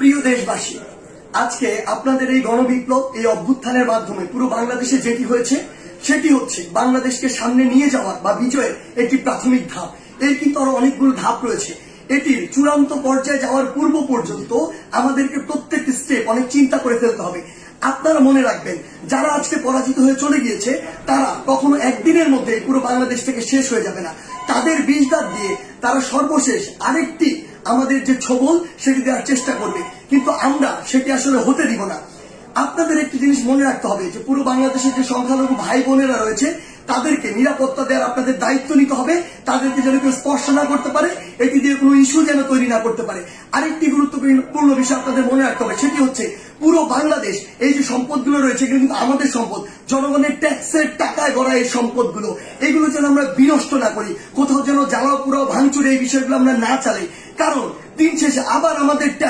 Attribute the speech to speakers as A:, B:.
A: প্রিয় দেশবাসী, আজকে আপনাদের এই গণবিপ্লব, এই অভ্যুত্থানের মাধ্যমে পুরো বাংলাদেশে যেটি হয়েছে সেটি হচ্ছে বাংলাদেশকে সামনে নিয়ে যাওয়ার বা বিজয়ের একটি প্রাথমিক ধাপ। এর কিন্তু আরো অনেকগুলো ধাপ রয়েছে। এটির চূড়ান্ত পর্যায়ে যাওয়ার পূর্ব পর্যন্ত আমাদেরকে প্রত্যেকটি স্টেপ অনেক চিন্তা করে ফেলতে হবে। আপনারা মনে রাখবেন, যারা আজকে পরাজিত হয়ে চলে গিয়েছে তারা কখনো একদিনের মধ্যে পুরো বাংলাদেশ থেকে শেষ হয়ে যাবে না। তাদের বিষ দাঁত দিয়ে তারা সর্বশেষ আরেকটি আমাদের যে ছবল সেটি দেওয়ার চেষ্টা করবে, কিন্তু আমরা সেটি আসলে হতে দিব না। আপনাদের একটি জিনিস মনে রাখতে হবে যে পুরো বাংলাদেশের যে সংখ্যালঘু ভাই বোনেরা রয়েছে তাদেরকে নিরাপত্তা দেওয়ার আপনাদের দায়িত্ব নিতে হবে। তাদেরকে যেন কেউ স্পর্শ না করতে পারে, এটি দিয়ে কোনো ইস্যু যেন তৈরি না করতে পারে। আরেকটি গুরুত্বপূর্ণ বিষয় আপনাদের মনে রাখতে হবে, সেটি হচ্ছে পুরো বাংলাদেশ, এই যে সম্পদগুলো রয়েছে এগুলো কিন্তু আমাদের সম্পদ, জনগণের ট্যাক্সের টাকায় গড়া এই সম্পদগুলো, এগুলো যেন আমরা বিনষ্ট না করি, কোথাও যেন জ্বালাও পুরাও ভাঙচুর এই বিষয়গুলো আমরা না চালাই। কারণ দিন শেষে আবার আমাদের ট্যাক্স